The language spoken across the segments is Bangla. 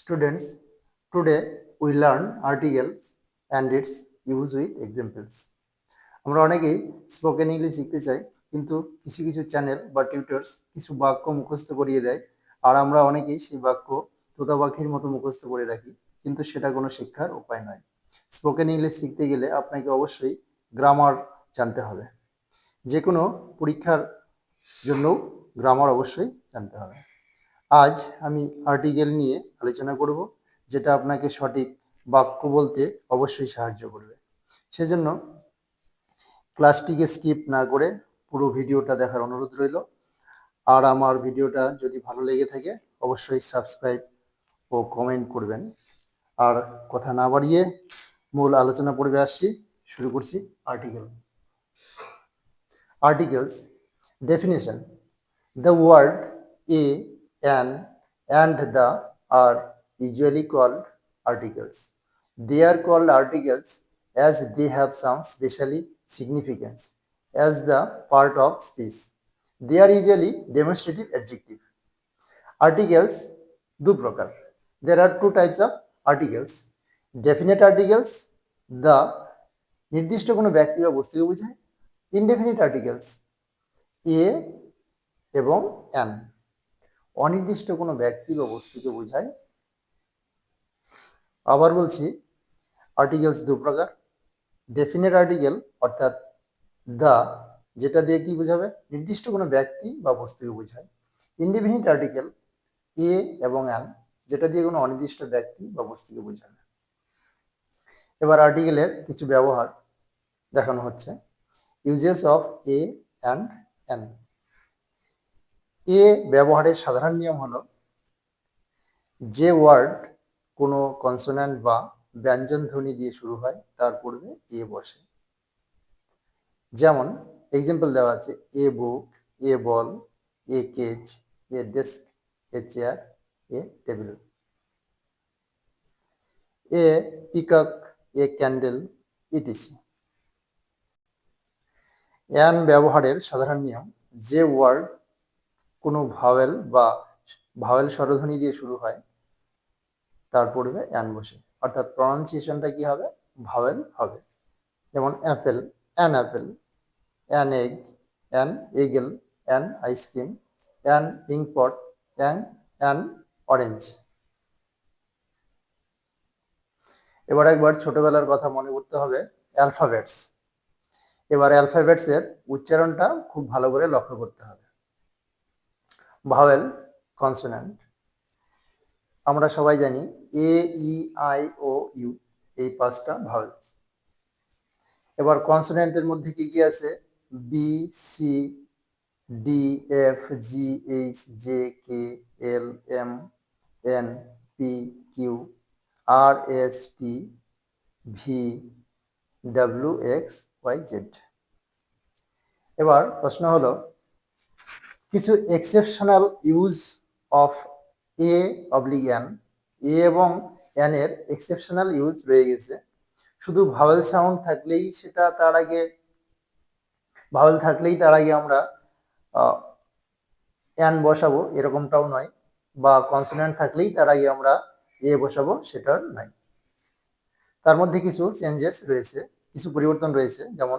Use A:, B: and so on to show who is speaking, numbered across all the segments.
A: Students, today we learn articles and its use with examples. আমরা অনেকেই স্পোকেন ইংলিশ শিখতে চাই, কিন্তু কিছু কিছু চ্যানেল বা টিউটর্স কিছু বাক্য মুখস্থ করিয়ে দেয়, আর আমরা অনেকেই সেই বাক্য তোতা পাখির মতো মুখস্থ করে রাখি, কিন্তু সেটা কোনো শিক্ষার উপায় নয়। স্পোকেন ইংলিশ শিখতে গেলে আপনাকে অবশ্যই গ্রামার জানতে হবে। যে কোনো পরীক্ষার জন্য গ্রামার অবশ্যই জানতে হবে। আজ আমি আর্টিকেল নিয়ে আলোচনা করব, যেটা আপনাকে সঠিক বাক্য বলতে অবশ্যই সাহায্য করবে। সেজন্য ক্লাসটিকে স্কিপ না করে পুরো ভিডিওটা দেখার অনুরোধ রইল। আর আমার ভিডিওটা যদি ভালো লেগে থাকে অবশ্যই সাবস্ক্রাইব ও কমেন্ট করবেন। আর কথা না বাড়িয়ে মূল আলোচনা পর্বে আসছি। শুরু করছি article. Articles. Definition. The word a, an, and the are usually called articles. They are called articles as they have some special significance as the part of speech. They are usually demonstrative adjective. Articles দু প্রকার. There are two types of articles. Definite articles, the নির্দিষ্ট কোনো ব্যক্তি বা বস্তুকে বোঝায়. Indefinite articles, a এবং an অনির্দিষ্ট কোনো ব্যক্তি বা বস্তুকে বোঝায়। আবার বলছি, আর্টিকেলস দু প্রকার. ডেফিনেট আর্টিকেল অর্থাৎ দা, যেটা দিয়ে কি বোঝাবে, নির্দিষ্ট কোনো ব্যক্তি বা বস্তুকে বোঝায়। ইনডেফিনিট আর্টিকেল এ এবং অ্যান, যেটা দিয়ে কোনো অনির্দিষ্ট ব্যক্তি বা বস্তুকে বোঝাবে। এবার আর্টিকেলের কিছু ব্যবহার দেখানো হচ্ছে। Uses of a and an. A ব্যবহারের সাধারণ নিয়ম হলো, যে ওয়ার্ড কোনো কনসোন্যান্ট বা ব্যঞ্জন ধ্বনি দিয়ে শুরু হয় তার পূর্বে এ বসে। যেমন এক্সাম্পল দেওয়া আছে, a book, a ball, a cage, a desk, a chair, a table. A peacock, a candle, etc. An ব্যবহারের সাধারণ নিয়ম, যে ওয়ার্ড কোনো ভাওয়েল বা ভাওয়েল স্বরধ্বনি দিয়ে শুরু হয় তার পূর্বে অ্যান বসে, অর্থাৎ প্রনাউন্সিয়েশনটা কি হবে, ভাওয়েল হবে। যেমন apple, an apple, an egg, an eagle, an ice cream, an inkpot, an orange. এবার একবার ছোটবেলার কথা মনে করতে হবে, অ্যালফাবেটস। এবার অ্যালফাবেটসের উচ্চারণটা খুব ভালো করে লক্ষ্য করতে হবে। ভাওয়েল, কনসোন্যান্ট, আমরা সবাই জানি এ, ই, আই, ও, ইউ, এই পাঁচটা ভাওয়েলস। এবার কনসোন্যান্টের মধ্যে কি কি আছে, B, C, D, F, G, H, J, K, L, M, N, P, Q, R, S, T, V, W, X, Y, Z. এবার প্রশ্ন হলো, কিছু exceptional use of a oblique an. A এবং অ্যান এর এক্সেপশনাল ইউজ রয়ে গেছে। শুধু ভাওয়েল সাউন্ড থাকলেই সেটা তার আগে ভাওয়েল থাকলেই তার আগে আমরা অ্যান বসাবো এরকমটাও নয়, বা কনসোন্যান্ট থাকলেই তার আগে আমরা এ বসাবো সেটার নাই। তার মধ্যে কিছু চেঞ্জেস রয়েছে, কিছু পরিবর্তন রয়েছে। যেমন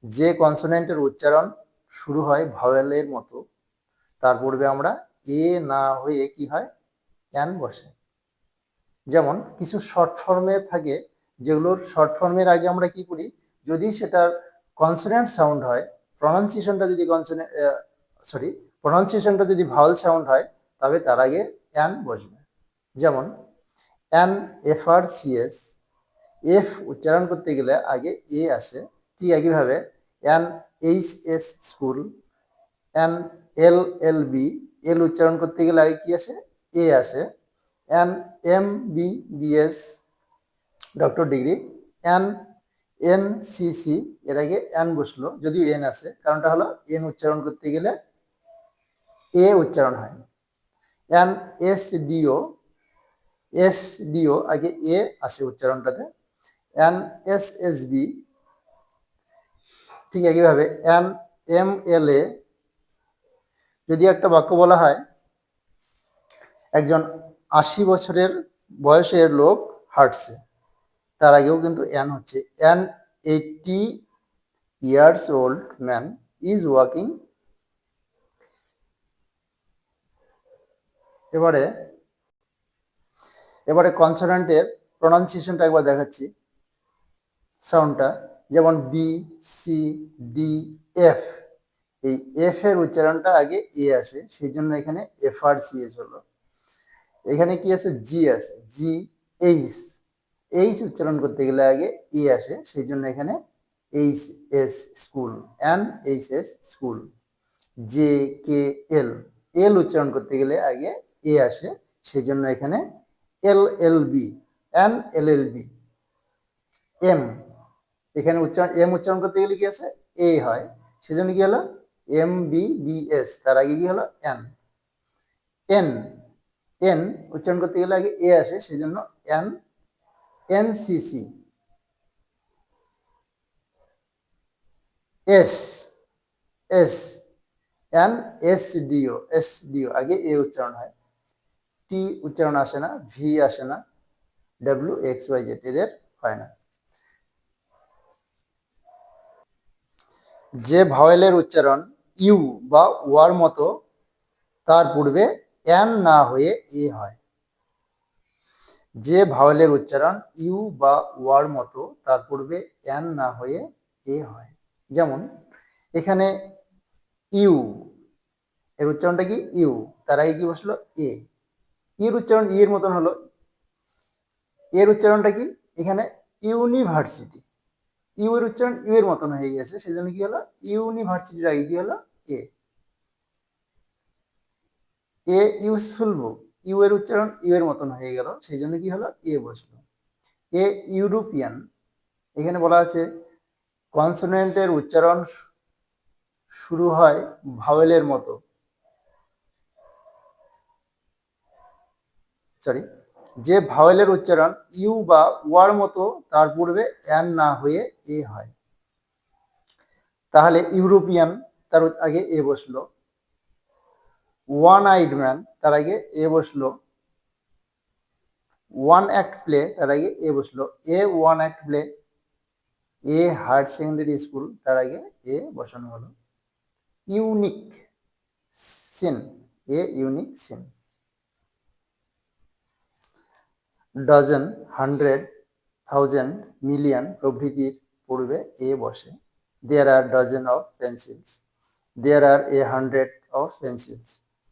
A: যে কনসোন্যান্টের উচ্চারণ শুরু হয় ভাওয়েলের মতো তার পূর্বে আমরা এ না হয়ে কি হয়, অ্যান বসে। যেমন কিছু শর্ট ফর্মে থাকে, যেগুলোর শর্ট ফর্মের আগে আমরা কি করি, যদি সেটার কনসোন্যান্ট সাউন্ড হয়, প্রনাউন্সিয়েশনটা যদি ভাওয়েল সাউন্ড হয়, তবে তার আগে অ্যান বসবে। যেমন অ্যান এফআর সিএস, এফ উচ্চারণ করতে গেলে আগে এ আসে। ঠিক একইভাবে an H S school, an L L B, L উচ্চারণ করতে গেলে আগে কি আসে, এ আসে। An M B B S doctor degree, an N C C, এর আগে অ্যান বসলো, যদিও এন আছে, কারণটা হলো এন উচ্চারণ করতে গেলে এ উচ্চারণ হয়। An S D O, S D O আগে এ আসে উচ্চারণটাতে। অ্যান এস এস বি, ঠিক একইভাবে অ্যান এম এল এ। যদি একটা বাক্য বলা হয়, একজন 80 বছরের বয়সের লোক হাঁটছে, তার আগেও কিন্তু অ্যান হচ্ছে। An 80 years old man is walking। এবারে এবারে কনসোনেন্টের প্রনাউন্সিয়েশনটা একবার দেখাচ্ছি, সাউন্ডটা। যেমন বি, সি, ডি, এফ, এই এফ এর উচ্চারণটা আগে এ আসে, সেই জন্য এখানে এফ আর সি এস হলো। এখানে কি আছে, জি আছে, জি, এইচ, এইচ উচ্চারণ করতে গেলে আগে এ আসে, সেই জন্য এখানে H S school, an H S school. J, K, L, L উচ্চারণ করতে গেলে আগে এ আসে, সেই জন্য এখানে L L B, an L L B. M, এখানে উচ্চারণ, এম উচ্চারণ করতে গেলে কি আছে, এ হয়, সেজন্য কি হলো এম বি বি এস, তার আগে কি হলো এন। এন, এন উচ্চারণ করতে গেলে আগে এ আসে, সেই জন্য N N C C. S, S, N S D O, S D O আগে এ উচ্চারণ হয়। টি উচ্চারণ আসে না, ভি আসে না, ডাব্লিউ এক্স ওয়াই জেড এদের হয় না। যে ভাওয়েলের উচ্চারণ ইউ বা ওয়ার মতো, তার পূর্বে এন না হয়ে এ হয়। যে ভাওয়েলের উচ্চারণ ইউ বা ওয়ার মতো, তার পূর্বে এন না হয়ে এ হয়। যেমন এখানে ইউ এর উচ্চারণটা কি, ইউ, তার আগে কি বসলো এ, এর উচ্চারণ ই এর মতন হলো। এর উচ্চারণটা কি, এখানে ইউনিভার্সিটি, ইউ এর উচ্চারণ ইউ এর মতন হয়ে গেছে, সেজন্য কি হলো ইউনিভার্সিটির আগে কি হলো এ। এ ইউজফুল বুক, ইউ এর উচ্চারণ ইউ এর মতন হয়ে গেল, সেই জন্য কি হলো এ বসলো। এ ইউরোপিয়ান, এখানে বলা আছে কনসোনেন্টের উচ্চারণ শুরু হয় ভাওয়েলের মতো, সরি, যে ভাওয়েলের উচ্চারণ ইউ বা ওয়ার মতো, তার পূর্বে এন না হয়ে এ হয়। তাহলে ইউরোপিয়ান, তার আগে এ বসলো। ওয়ান আইড ম্যান, তার আগে এ বসলো। ওয়ান অ্যাক্ট প্লে, তার আগে এ বসলো, a one act play. A higher secondary school, তার আগে এ বসানো হলো। Unique scene, a unique scene. Dozen, hundred, thousand, million প্রভৃতির পূর্বে এ বসে। There are dozen of pencils, there are a hundred of pencils,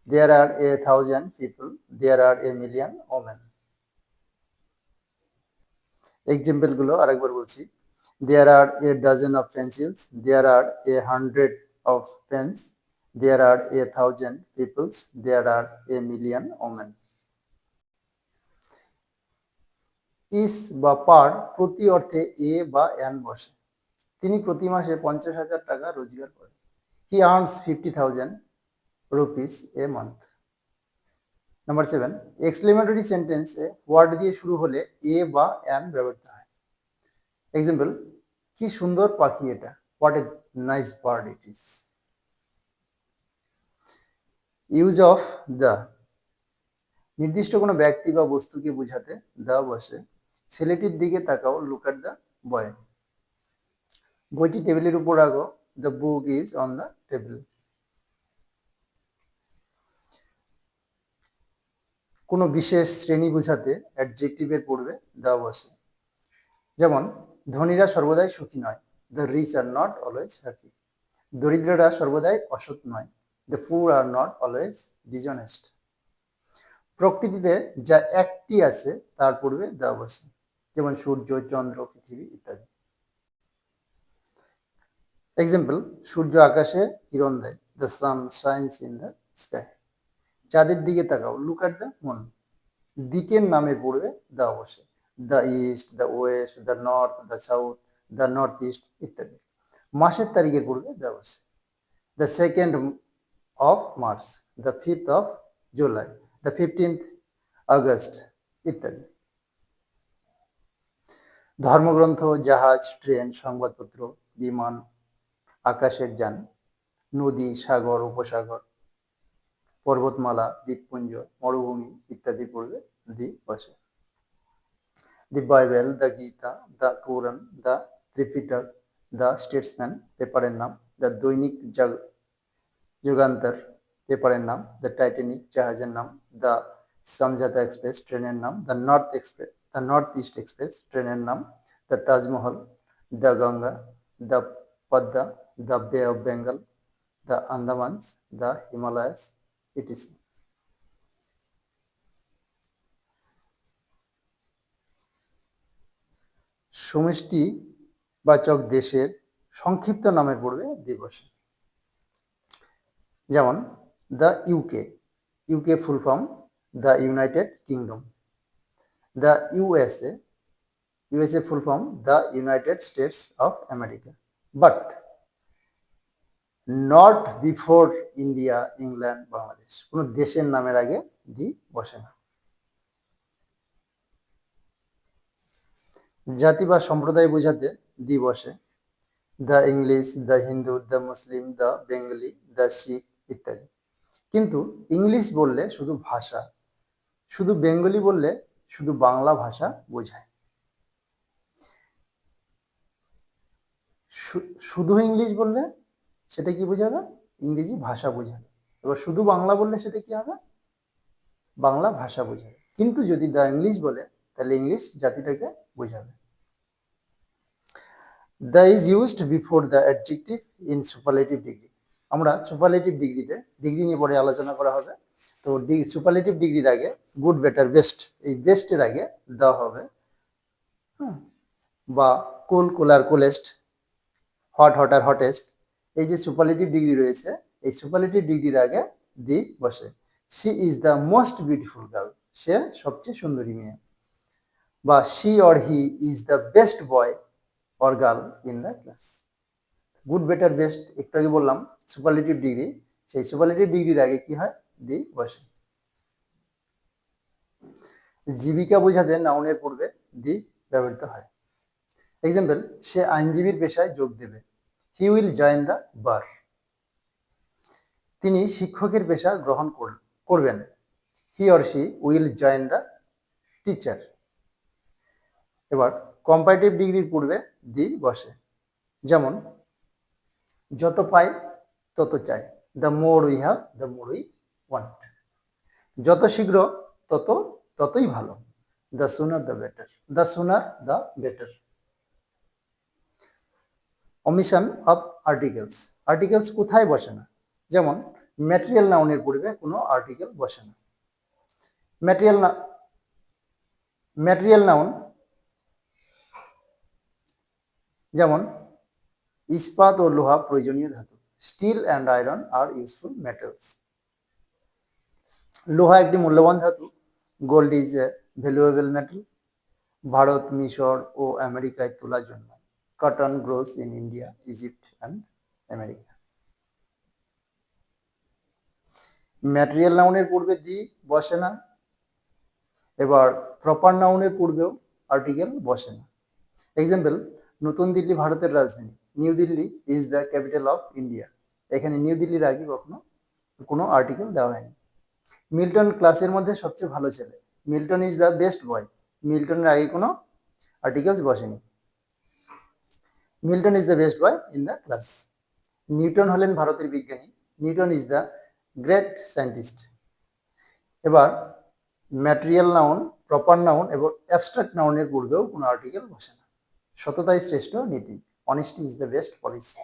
A: there are a thousand people, there are a million women. Example গুলো আরেকবার বলছি। There are a dozen of pencils, there are 100 of pens, there are 1,000 peoples, there are 1,000,000 women. ইস বা পার প্রতি অর্থে এ বা এন বসে। তিনি প্রতি মাসে 50,000 টাকা রোজগার করেন। He earns 50,000 rupees a month. Number 7, exclamatory সেন্টেন্সে ওয়ার্ড দিয়ে শুরু হলে এ বা এন ব্যবহৃত হয়। এক্সাম্পল, কি সুন্দর পাখি এটা, what a nice bird it is. Use of the, নির্দিষ্ট কোনো ব্যক্তি বা বস্তুকে বোঝাতে দ্য বসে। ছেলেটির দিকে তাকাও, লুক অ্যাট দ্য বয়। বইটি টেবিলের উপর রাখো, the book is on the table. কোনো বিশেষ শ্রেণী বোঝাতে অ্যাডজেক্টিভের পূর্বে দ্য বসে। যেমন ধনীরা সর্বদাই সুখী নয়, the rich are not always happy. দরিদ্ররা সর্বদাই অসৎ নয়, the poor R not always dishonest. প্রকৃতিতে যা একটি আছে তার পূর্বে দ্য বসে। যেমন সূর্য, চন্দ্র, পৃথিবী ইত্যাদি। এক্সাম্পল, সূর্য আকাশে কিরণ দেয়, the sun shines in the sky. চাঁদের দিকে তাকাও, লুক অ্যাট দ্য মুন। দিকের নামের পূর্বে দ্য বসে। The east, the West, the north, the south, the north east ইত্যাদি। মাসের তারিখের পূর্বে দ্য বসে। The 2nd of March, the 5th of July, the 15th August ইত্যাদি। ধর্মগ্রন্থ, জাহাজ, ট্রেন, সংবাদপত্র, বিমান, আকাশের যান, নদী, সাগর, উপসাগর, পর্বতমালা, দ্বীপপুঞ্জ, মরুভূমি ইত্যাদি পূর্বে দি বসে। the Bible, the Gita, the Quran, the Tripitaka, the Statesman পেপারের নাম, the দৈনিক যুগান্তর পেপারের নাম, the টাইটানিক জাহাজের নাম, the সমঝোতা এক্সপ্রেস ট্রেনের নাম, the নর্থ ইস্ট এক্সপ্রেস ট্রেনের নাম, the Taj Mahal, the Ganga, the Padma, the বে of Bengal, the আন্দামানস, the Himalayas, etc. সমষ্টিবাচক দেশের সংক্ষিপ্ত নামের পূর্বে দি বসে, যেমন the UK full form the United kingdom, the USA full form the United states of America, but not before India, England, Bangladesh. কোনো দেশের নামের আগে দি বসে না। জাতি বা সম্প্রদায় বোঝাতে দি বসে, the English, the Hindu, the Muslim, the Bengali, the Sikh ইত্যাদি। কিন্তু ইংলিশ বললে শুধু ভাষা, শুধু বেঙ্গলি বললে শুধু বাংলা ভাষা বোঝায়। শুধু ইংলিশ বললে সেটা কি বোঝাবে? ইংরেজি ভাষা বোঝাবে। এবার শুধু বাংলা বললে সেটা কি হবে? বাংলা ভাষা বোঝাবে। কিন্তু যদি দ্য ইংলিশ বলে তাহলে ইংলিশ জাতিটাকে বোঝাবে। The is used before the adjective in superlative degree. আমরা সুপারলেটিভ ডিগ্রিতে, ডিগ্রি নিয়ে পরে আলোচনা করা হবে, তো সুপারলেটিভ ডিগ্রির আগে গুড, বেটার, বেস্ট, এই বেস্টের আগে দ্য হবে, বা কুল, কুলার, কুলেস্ট, হট, হটার, হটেস্ট। এই যে সুপারলেটিভ ডিগ্রি রয়েছে, এই সুপারলেটিভ ডিগ্রির আগে দি বসে। She is the most beautiful girl, সে সবচেয়ে সুন্দরী মেয়ে, বা she or he is the best boy or girl in the class. Good, better, best একটু আগে বললাম সুপারলেটিভ ডিগ্রি, সেই সুপারলেটিভ ডিগ্রির আগে কি হয়? দি বসে। জীবিকা বোঝাতে নাউনের পূর্বে দি ব্যবহৃত হয়। এক্সাম্পল, সে আইনজীবীর পেশায় যোগ দেবে, হি উইল জয়েন দ্য বার। তিনি শিক্ষকের পেশা গ্রহণ করবেন, he or she will join the teacher. এবার কম্পারেটিভ ডিগ্রির পূর্বে দি বসে, যেমন যত পাই তত চাই, the more we have the more we want. যত শীঘ্র ততই ভালো, the sooner the better, the sooner the better. ওমিশন of articles, articles কোথায় বসে না? যেমন ম্যাটেরিয়াল নাউনের পূর্বে কোনো আর্টিকেল বসে না। ম্যাটেরিয়াল নাউন যেমন ইস্পাত ও লোহা প্রয়োজনীয় ধাতু, steel and iron are useful metals. লোহা একটি মূল্যবান ধাতু, gold is a valuable metal. Bharat, মিশর ও আমেরিকায় তুলা জন্মায়, cotton grows in India, Egypt and America. Material নাউনের পূর্বে দি বসে না। এবার প্রপার নাউনের পূর্বেও আর্টিকেল বসে না। এক্সাম্পল, নতুন দিল্লি ভারতের রাজধানী, new Delhi is the capital of India. এখানে নিউ দিল্লির আগে কখনো কোনো আর্টিকেল দেওয়া হয়নি। মিল্টন ক্লাসের মধ্যে সবচেয়ে ভালো ছেলে, Milton is the best boy. মিল্টনের আগে কোনো আর্টিকেলস বসেনি। Milton is the best boy in the class. Newton হলেন ভারতের বিজ্ঞানী, Newton is the great scientist. এবার ম্যাটেরিয়াল নাউন, প্রপার নাউন এবং অ্যাবস্ট্রাক্ট নাউনের পূর্বেও কোনো আর্টিকেল বসে না। সততাই শ্রেষ্ঠ নীতি, honesty is the best policy.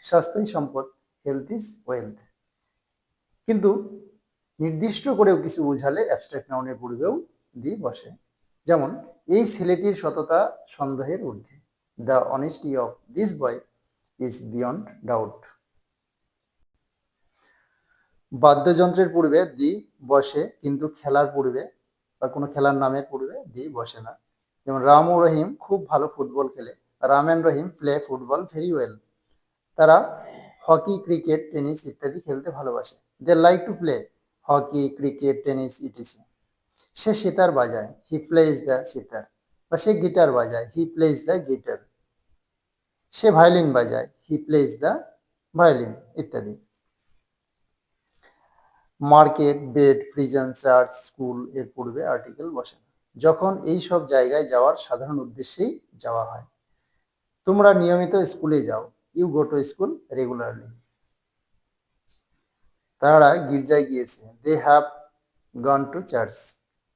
A: স্বাস্থ্যই সম্পদ, হেলথ ইজ ওয়েলথ। কিন্তু নির্দিষ্ট করেও কিছু বোঝালে অ্যাবস্ট্রাক্ট নাউনের পূর্বেও দি বসে, যেমন এই ছেলেটির সততা সন্দেহের ঊর্ধ্বে, the honesty of this boy is beyond doubt. বাদ্যযন্ত্রের পূর্বে দি বসে, কিন্তু খেলার পূর্বে বা কোনো খেলার নামের পূর্বে দি বসে না। যেমন রাম ও রহিম খুব ভালো ফুটবল খেলে, Ram and Rahim play football very well. তারা হকি, ক্রিকেট, টেনিস ইত্যাদি খেলতে ভালোবাসে, they like to play hockey, cricket, tennis etc. সে সিতার বাজায়, হি প্লেজ দ্য সিতার, বা সে গিটার বাজায়, হি প্লেজ দ্য গিটার। সে ভায়োলিন বাজায়, হি প্লেজ দ্য ভায়োলিন ইত্যাদি। Market, bed, prison, church, school এর পূর্বে আর্টিকেল বসে না। যখন এই সব জায়গায় যাওয়ার সাধারণ উদ্দেশ্যেই যাওয়া হয়। তোমরা নিয়মিত স্কুলে যাও, you go to school regularly. তারা গির্জায় গিয়েছে, they have gone to church.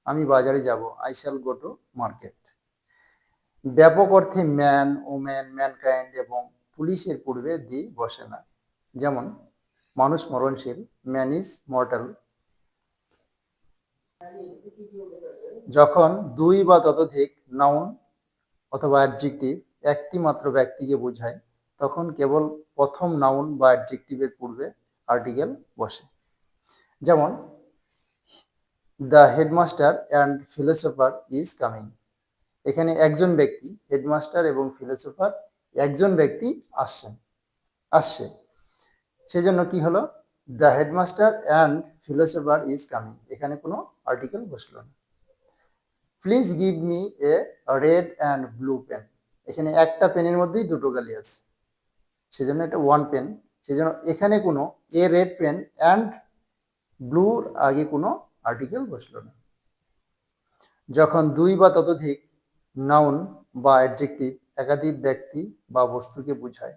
A: আমি বাজারে যাব, I shall go to market. ব্যাপক অর্থে ম্যান, ওম্যান, ম্যানকাইন্ড এবং পুলিশের পূর্বে দি বসে না। যেমন মানুষ মরণশীল, ম্যান ইজ মর্টাল। যখন দুই বা ততোধিক নাউন অথবা অ্যাডজেক্টিভ একটি মাত্র ব্যক্তিকে বোঝায়, তখন কেবল প্রথম নাউন বা অ্যাডজেক্টিভের পূর্বে আর্টিকেল বসে। যেমন the headmaster and philosopher is coming. এখানে একজন ব্যক্তি, হেডমাস্টার এবং ফিলোসফার একজন ব্যক্তি আসছে, সেজন্য কি হলো, the headmaster and philosopher is coming, এখানে কোনো আর্টিকেল বসলো না। Please give me a red and blue pen. এখানে একটা পেনের মধ্যেই দুটো কালি আছে, সেজন্য এটা ওয়ান পেন, সেজন্য এখানে কোনো এ রেড পেন অ্যান্ড ব্লুর আগে কোনো আর্টিকেল বসলো না। যখন দুই বা ততোধিক নাউন বা অ্যাডজেক্টিভ একাধিক ব্যক্তি বা বস্তুকে বোঝায়,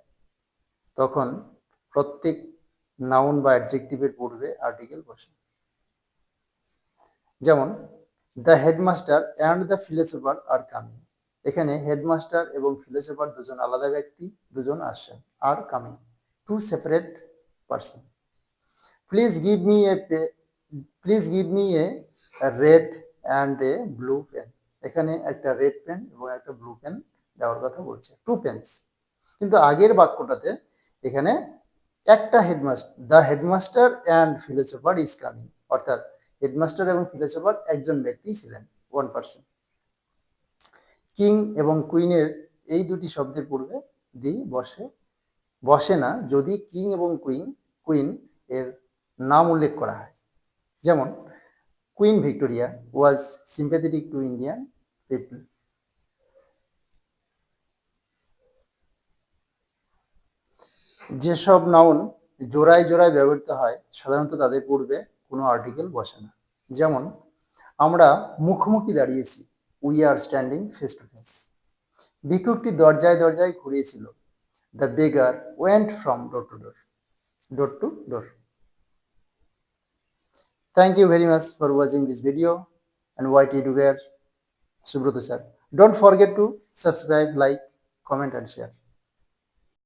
A: তখন প্রত্যেক নাউন বা অ্যাডজেক্টিভের পূর্বে আর্টিকেল বসে। যেমন the headmaster and the philosopher are coming. এখানে হেডমাস্টার এবং ফিলোসফার দুজন আলাদা ব্যক্তি, দুজন আসছেন, are coming, two separate person. Please give me a red and a blue pen. এখানে একটা রেড পেন এবং একটা ব্লু পেন দেওয়ার কথা বলছে, টু পেন্স। কিন্তু আগের বাক্যটাতে এখানে একটা the headmaster and philosopher is coming, অর্থাৎ হেডমাস্টার এবং ফিলোসফার একজন ব্যক্তি ছিলেন, ওয়ান পার্সন। কিং এবং কুইনের এই দুটি শব্দের পূর্বে দি বসে না যদি কিং এবং কুইন এর নাম উল্লেখ করা হয়। যেমন কুইন ভিক্টোরিয়া ওয়াজ সিম্প্যাথেটিক টু ইন্ডিয়ান পিপল। যেসব নাউন জোড়ায় জোড়ায় ব্যবহৃত হয়, সাধারণত তাদের পূর্বে কোনো আর্টিকেল বসে না। যেমন আমরা মুখোমুখি দাঁড়িয়েছি, we are standing face to face. ভিক্ষুকটি দরজায় দরজায় ঘুরিয়েছিল, the beggar went from door to door. Thank you very much for watching this video and YT Educare Subroto sir. Don't forget to subscribe, like, comment and share.